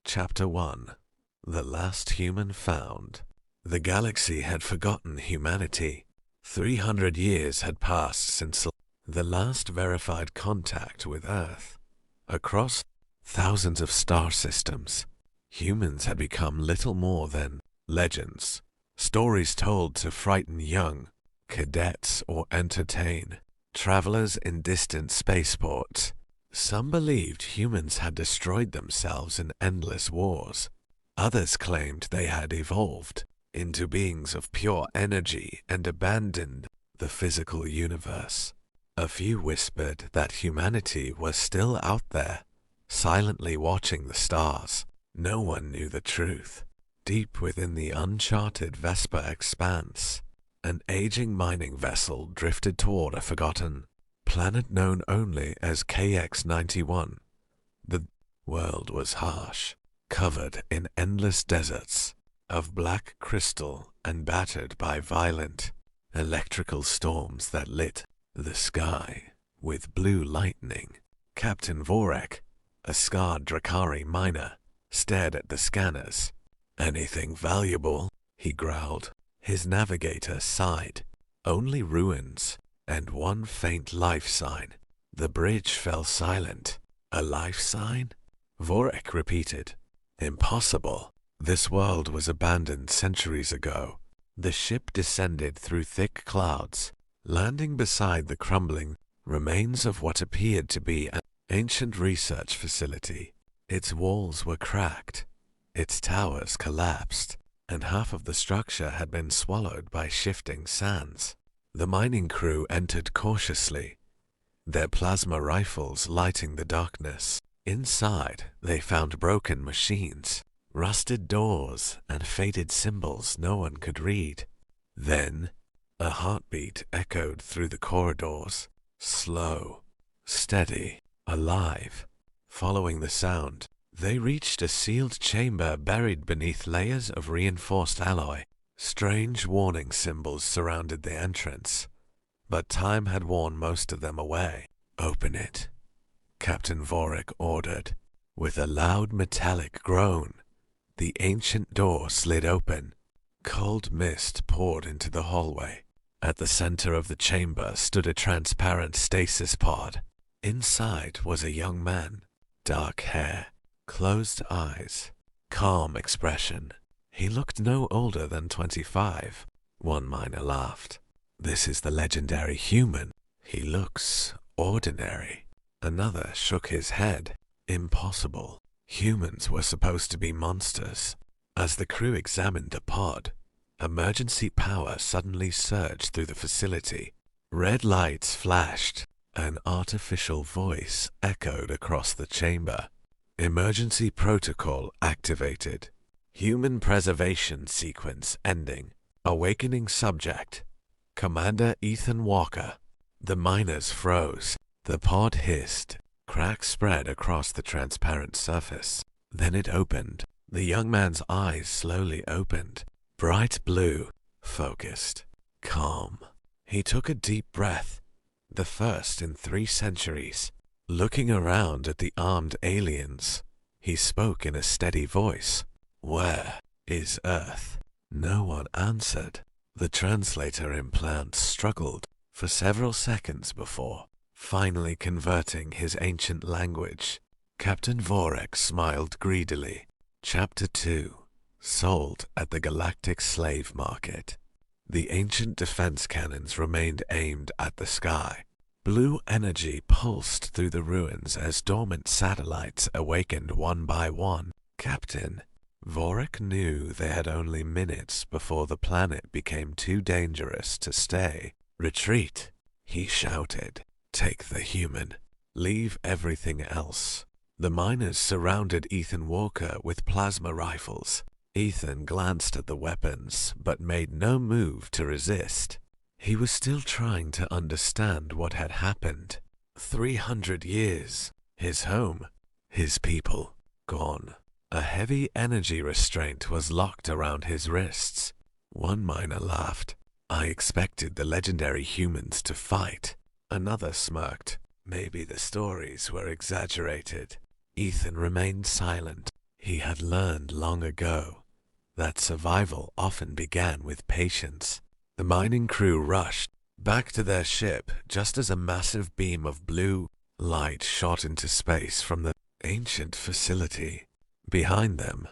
Chapter 1. The Last Human Found. The galaxy had forgotten humanity. 300 years had passed since the last verified contact with Earth. Across thousands of star systems, humans had become little more than legends, stories told to frighten young cadets or entertain travelers in distant spaceports. Some believed humans had destroyed themselves in endless wars. Others claimed they had evolved into beings of pure energy and abandoned the physical universe. A few whispered that humanity was still out there, silently watching the stars. No one knew the truth. Deep within the uncharted Vesper expanse, an aging mining vessel drifted toward a forgotten planet known only as KX-91. The world was harsh, covered in endless deserts of black crystal and battered by violent electrical storms that lit the sky with blue lightning. Captain Vorek, a scarred Drakari miner, stared at the scanners. "Anything valuable?" he growled. His navigator sighed. "Only ruins and one faint life sign." The bridge fell silent. "A life sign?" Vorek repeated. "Impossible. This world was abandoned centuries ago." The ship descended through thick clouds, landing beside the crumbling remains of what appeared to be an ancient research facility. Its walls were cracked, its towers collapsed, and half of the structure had been swallowed by shifting sands. The mining crew entered cautiously, their plasma rifles lighting the darkness. Inside, they found broken machines, rusted doors, and faded symbols no one could read. Then, a heartbeat echoed through the corridors, slow, steady, alive. Following the sound, they reached a sealed chamber buried beneath layers of reinforced alloy. Strange warning symbols surrounded the entrance, but time had worn most of them away. "Open it," Captain Vorek ordered. With a loud metallic groan, the ancient door slid open. Cold mist poured into the hallway. At the center of the chamber stood a transparent stasis pod. Inside was a young man, dark hair, closed eyes, calm expression. He looked no older than 25. One miner laughed. "This is the legendary human. He looks ordinary." Another shook his head. "Impossible. Humans were supposed to be monsters." As the crew examined the pod, emergency power suddenly surged through the facility. Red lights flashed. An artificial voice echoed across the chamber. "Emergency protocol activated. Human preservation sequence ending. Awakening subject, Commander Ethan Walker." The miners froze. The pod hissed. Cracks spread across the transparent surface. Then it opened. The young man's eyes slowly opened. Bright blue, focused, calm. He took a deep breath, the first in 3 centuries. Looking around at the armed aliens, he spoke in a steady voice. "Where is Earth?" No one answered. The translator implant struggled for several seconds before finally converting his ancient language. Captain Vorek smiled greedily. Chapter 2. Sold at the galactic slave market. The ancient defense cannons remained aimed at the sky. Blue energy pulsed through the ruins as dormant satellites awakened one by one. Captain Vorek knew they had only minutes before the planet became too dangerous to stay. "Retreat," he shouted. "Take the human. Leave everything else." The miners surrounded Ethan Walker with plasma rifles. Ethan glanced at the weapons, but made no move to resist. He was still trying to understand what had happened. 300 years. His home, his people, gone. A heavy energy restraint was locked around his wrists. One miner laughed. "I expected the legendary humans to fight." Another smirked. "Maybe the stories were exaggerated." Ethan remained silent. He had learned long ago that survival often began with patience. The mining crew rushed back to their ship just as a massive beam of blue light shot into space from the ancient facility. Behind them,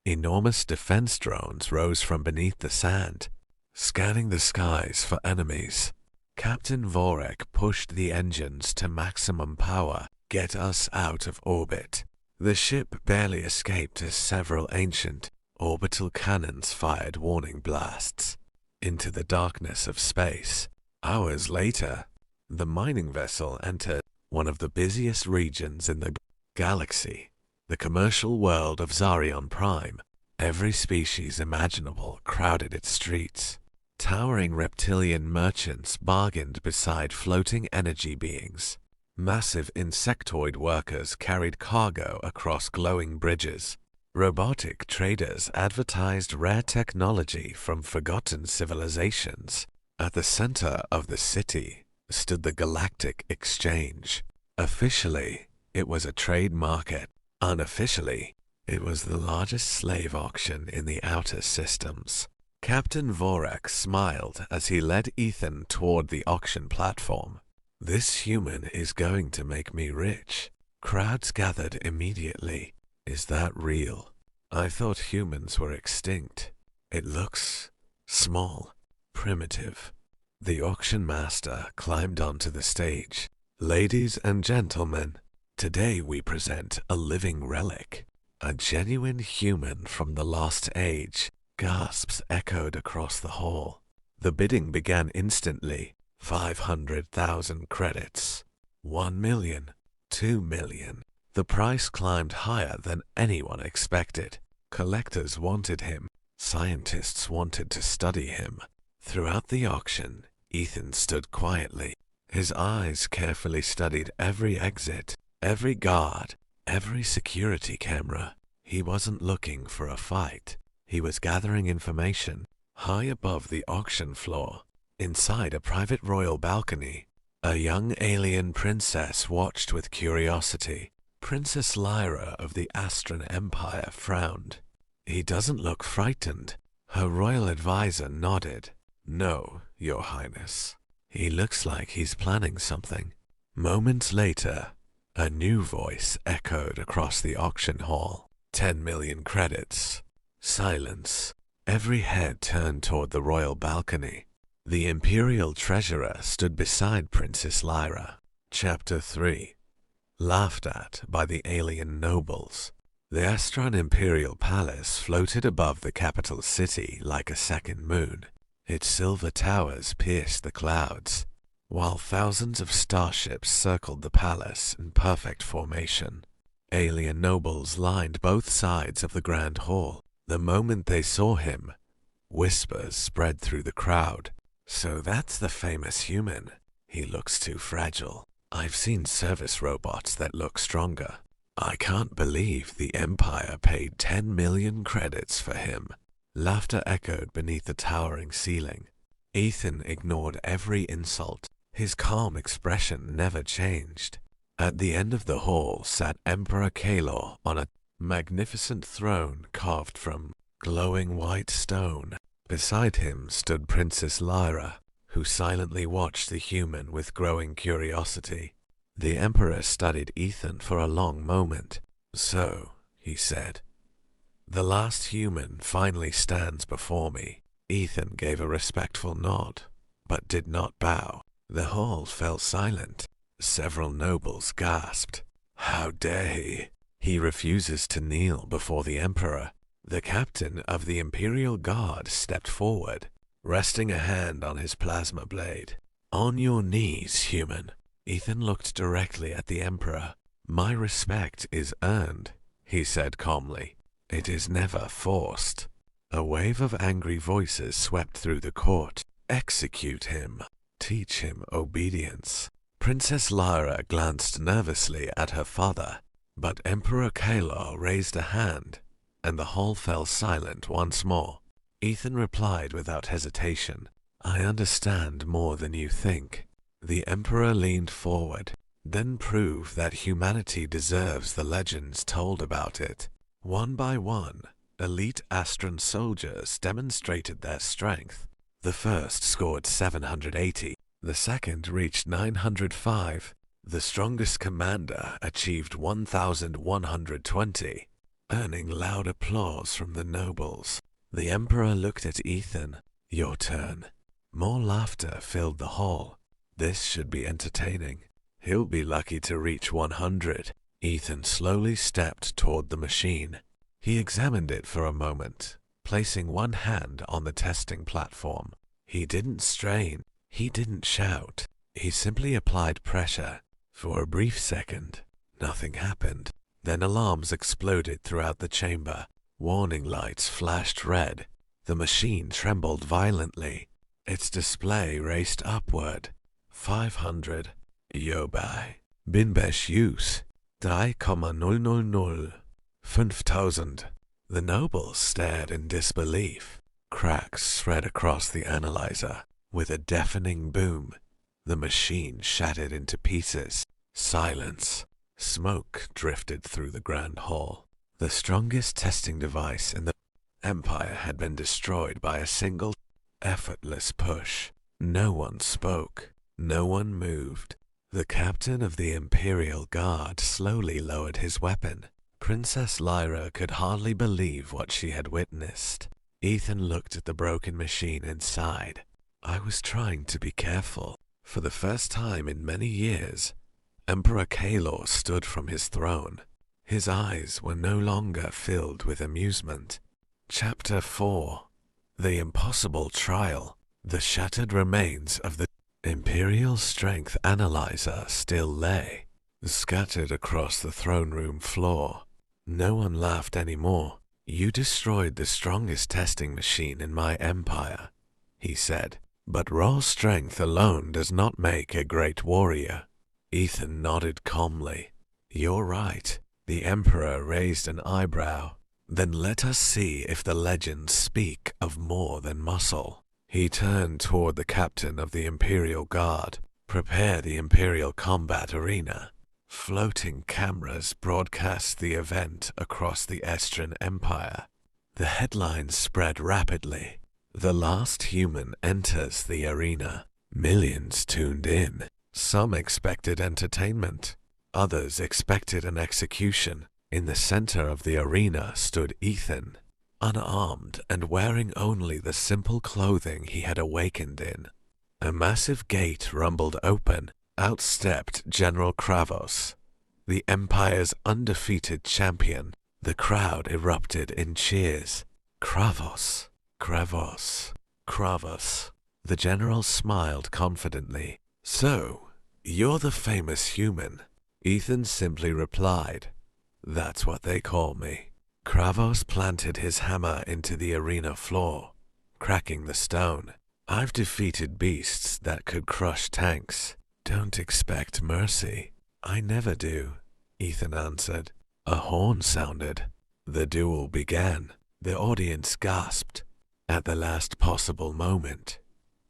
enormous defense drones rose from beneath the sand, scanning the skies for enemies. Captain Vorek pushed the engines to maximum power. Get us out of orbit. The ship barely escaped as several ancient orbital cannons fired warning blasts into the darkness of space. Hours later, the mining vessel entered one of the busiest regions in the galaxy, the commercial world of Zarion Prime. Every species imaginable crowded its streets. Towering reptilian merchants bargained beside floating energy beings. Massive insectoid workers carried cargo across glowing bridges. Robotic traders advertised rare technology from forgotten civilizations. At the center of the city stood the Galactic Exchange. Officially, it was a trade market. Unofficially, it was the largest slave auction in the outer systems. Captain Vorek smiled as he led Ethan toward the auction platform. This human is going to make me rich. Crowds gathered immediately. Is that real? I thought humans were extinct. It looks small, primitive. The auction master climbed onto the stage. Ladies and gentlemen, today we present a living relic. A genuine human from the lost age. Gasps echoed across the hall. The bidding began instantly. 500,000 credits. 1 million. 2 million. The price climbed higher than anyone expected. Collectors wanted him. Scientists wanted to study him. Throughout the auction, Ethan stood quietly. His eyes carefully studied every exit, every guard, every security camera. He wasn't looking for a fight. He was gathering information. High above the auction floor, inside a private royal balcony, a young alien princess watched with curiosity. Princess Lyra of the Astran Empire frowned. He doesn't look frightened. Her royal advisor nodded. No, Your Highness. He looks like he's planning something. Moments later, a new voice echoed across the auction hall. 10 million credits. Silence. Every head turned toward the royal balcony. The Imperial Treasurer stood beside Princess Lyra. Chapter 3. Laughed at by the alien nobles. The Astron Imperial Palace floated above the capital city like a second moon. Its silver towers pierced the clouds, while thousands of starships circled the palace in perfect formation. Alien nobles lined both sides of the grand hall. The moment they saw him, whispers spread through the crowd. So that's the famous human. He looks too fragile. I've seen service robots that look stronger. I can't believe the Empire paid 10 million credits for him. Laughter echoed beneath the towering ceiling. Ethan ignored every insult. His calm expression never changed. At the end of the hall sat Emperor Kalor on a magnificent throne carved from glowing white stone. Beside him stood Princess Lyra, who silently watched the human with growing curiosity. The Emperor studied Ethan for a long moment. So, he said, the last human finally stands before me. Ethan gave a respectful nod, but did not bow. The hall fell silent. Several nobles gasped. How dare he? He refuses to kneel before the Emperor. The captain of the Imperial Guard stepped forward, resting a hand on his plasma blade. On your knees, human. Ethan looked directly at the Emperor. My respect is earned, he said calmly. It is never forced. A wave of angry voices swept through the court. Execute him. Teach him obedience. Princess Lyra glanced nervously at her father, but Emperor Kalor raised a hand, and the hall fell silent once more. Ethan replied without hesitation, I understand more than you think. The Emperor leaned forward, then prove that humanity deserves the legends told about it. One by one, elite Astron soldiers demonstrated their strength. The first scored 780, the second reached 905, the strongest commander achieved 1,120, earning loud applause from the nobles. The Emperor looked at Ethan. Your turn. More laughter filled the hall. This should be entertaining. He'll be lucky to reach 100. Ethan slowly stepped toward the machine. He examined it for a moment, placing one hand on the testing platform. He didn't strain. He didn't shout. He simply applied pressure. For a brief second, nothing happened. Then alarms exploded throughout the chamber. Warning lights flashed red. The machine trembled violently. Its display raced upward. 500. Yobai. Binbesh use. 3,000. 5,000. The nobles stared in disbelief. Cracks spread across the analyzer. With a deafening boom, the machine shattered into pieces. Silence. Smoke drifted through the grand hall. The strongest testing device in the Empire had been destroyed by a single, effortless push. No one spoke. No one moved. The captain of the Imperial Guard slowly lowered his weapon. Princess Lyra could hardly believe what she had witnessed. Ethan looked at the broken machine and sighed. I was trying to be careful. For the first time in many years, Emperor Kalor stood from his throne. His eyes were no longer filled with amusement. Chapter 4. The Impossible Trial. The shattered remains of the Imperial Strength Analyzer still lay, scattered across the throne room floor. No one laughed anymore. You destroyed the strongest testing machine in my empire, he said. But raw strength alone does not make a great warrior. Ethan nodded calmly. You're right. The Emperor raised an eyebrow. Then let us see if the legends speak of more than muscle. He turned toward the captain of the Imperial Guard. Prepare the Imperial Combat Arena. Floating cameras broadcast the event across the Estran Empire. The headlines spread rapidly. The last human enters the arena. Millions tuned in. Some expected entertainment. Others expected an execution. In the center of the arena stood Ethan, unarmed and wearing only the simple clothing he had awakened in. A massive gate rumbled open. Out stepped General Kravos, the Empire's undefeated champion. The crowd erupted in cheers. Kravos, Kravos, Kravos. The general smiled confidently. So, you're the famous human. Ethan simply replied, That's what they call me. Kravos planted his hammer into the arena floor, cracking the stone. I've defeated beasts that could crush tanks. Don't expect mercy. I never do, Ethan answered. A horn sounded. The duel began. The audience gasped. At the last possible moment,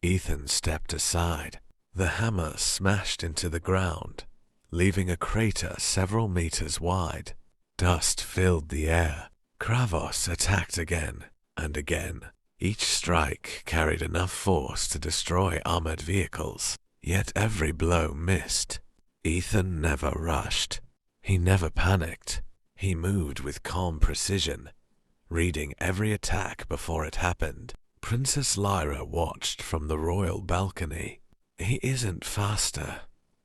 Ethan stepped aside. The hammer smashed into the ground, leaving a crater several meters wide. Dust filled the air. Kravos attacked again and again. Each strike carried enough force to destroy armored vehicles, yet every blow missed. Ethan never rushed. He never panicked. He moved with calm precision, reading every attack before it happened. Princess Lyra watched from the royal balcony. He isn't faster,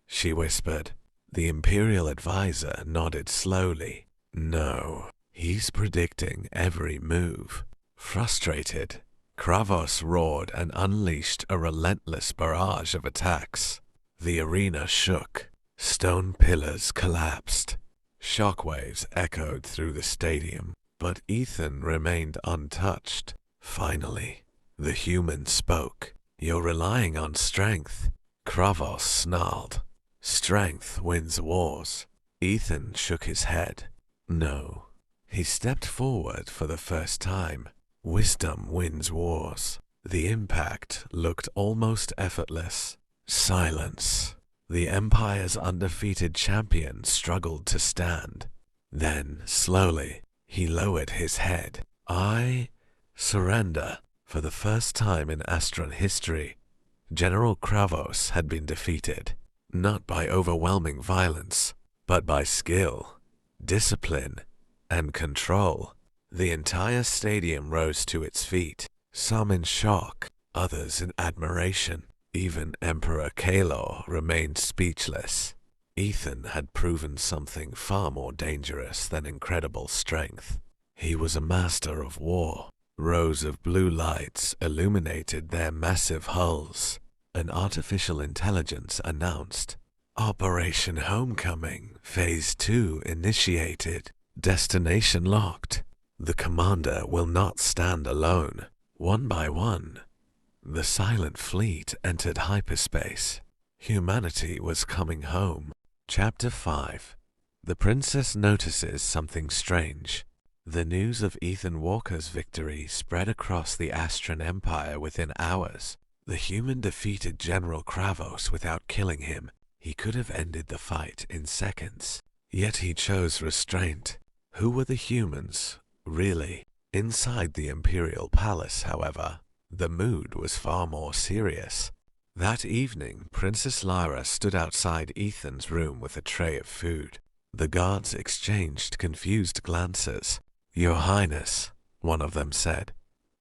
she whispered. The Imperial advisor nodded slowly. No, he's predicting every move. Frustrated, Kravos roared and unleashed a relentless barrage of attacks. The arena shook. Stone pillars collapsed. Shockwaves echoed through the stadium, but Ethan remained untouched. Finally, the human spoke. You're relying on strength. Kravos snarled. Strength wins wars. Ethan shook his head. No. He stepped forward for the first time. Wisdom wins wars. The impact looked almost effortless. Silence. The Empire's undefeated champion struggled to stand. Then, slowly, He lowered his head. I surrender. For the first time in Astron history, General Kravos had been defeated, not by overwhelming violence, but by skill, discipline, and control. The entire stadium rose to its feet, some in shock, others in admiration. Even Emperor Kalor remained speechless. Ethan had proven something far more dangerous than incredible strength. He was a master of war. Rows of blue lights illuminated their massive hulls. An artificial intelligence announced, "Operation Homecoming, Phase 2 initiated. Destination locked. The commander will not stand alone." One by one, the silent fleet entered hyperspace. Humanity was coming home. Chapter 5. The princess notices something strange. The news of Ethan Walker's victory spread across the Astron Empire within hours. The human defeated General Kravos without killing him. He could have ended the fight in seconds. Yet he chose restraint. Who were the humans, really? Inside the Imperial Palace, however, the mood was far more serious. That evening, Princess Lyra stood outside Ethan's room with a tray of food. The guards exchanged confused glances. "Your Highness," one of them said.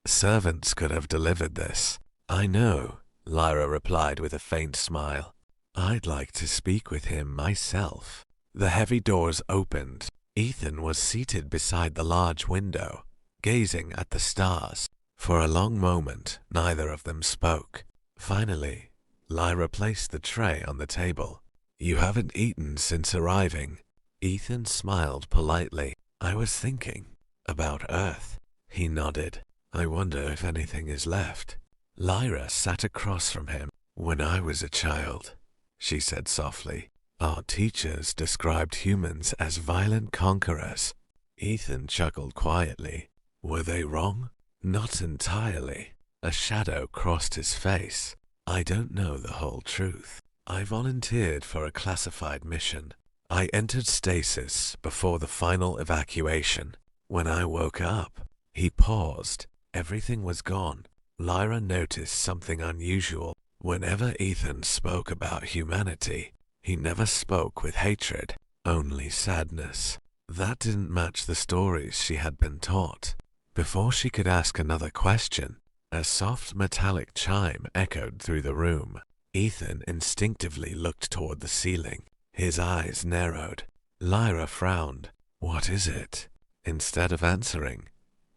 "Servants could have delivered this." "I know," Lyra replied with a faint smile. "I'd like to speak with him myself." The heavy doors opened. Ethan was seated beside the large window, gazing at the stars. For a long moment, neither of them spoke. Finally, Lyra placed the tray on the table. "You haven't eaten since arriving." Ethan smiled politely. "I was thinking about Earth." He nodded. "I wonder if anything is left." Lyra sat across from him. "When I was a child," she said softly, "our teachers described humans as violent conquerors." Ethan chuckled quietly. "Were they wrong?" "Not entirely." A shadow crossed his face. "I don't know the whole truth. I volunteered for a classified mission. I entered stasis before the final evacuation. When I woke up," he paused. Everything was gone. Lyra noticed something unusual. Whenever Ethan spoke about humanity, he never spoke with hatred, only sadness. That didn't match the stories she had been taught. Before she could ask another question, a soft metallic chime echoed through the room. Ethan instinctively looked toward the ceiling. His eyes narrowed. Lyra frowned. "What is it?" Instead of answering,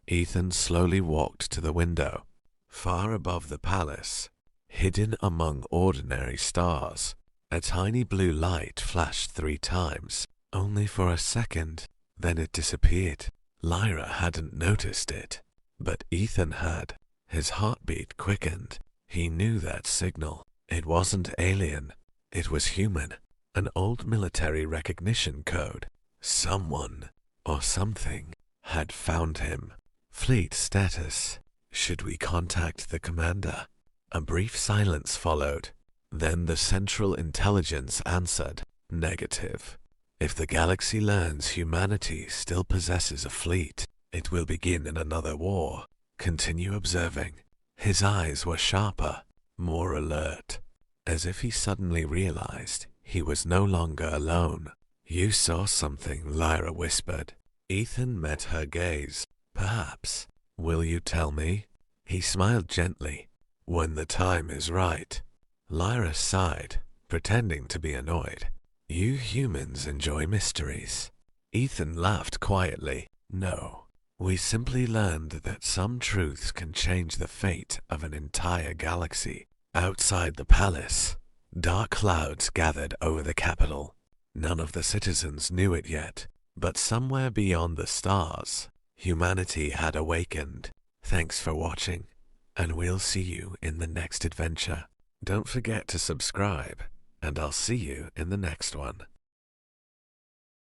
Ethan slowly walked to the window. Far above the palace, hidden among ordinary stars, a tiny blue light flashed 3 times, only for a second. Then it disappeared. Lyra hadn't noticed it, but Ethan had. His heartbeat quickened. He knew that signal. It wasn't alien. It was human. An old military recognition code. Someone, or something, had found him. Fleet status. Should we contact the commander? A brief silence followed. Then the Central Intelligence answered, "Negative. If the galaxy learns humanity still possesses a fleet, it will begin in another war. Continue observing." His eyes were sharper, more alert, as if he suddenly realized he was no longer alone. "You saw something," Lyra whispered. Ethan met her gaze. "Perhaps. Will you tell me?" He smiled gently. "When the time is right." Lyra sighed, pretending to be annoyed. "You humans enjoy mysteries." Ethan laughed quietly. "No. We simply learned that some truths can change the fate of an entire galaxy." Outside the palace, dark clouds gathered over the capital. None of the citizens knew it yet, but somewhere beyond the stars, humanity had awakened. Thanks for watching, and we'll see you in the next adventure. Don't forget to subscribe, and I'll see you in the next one.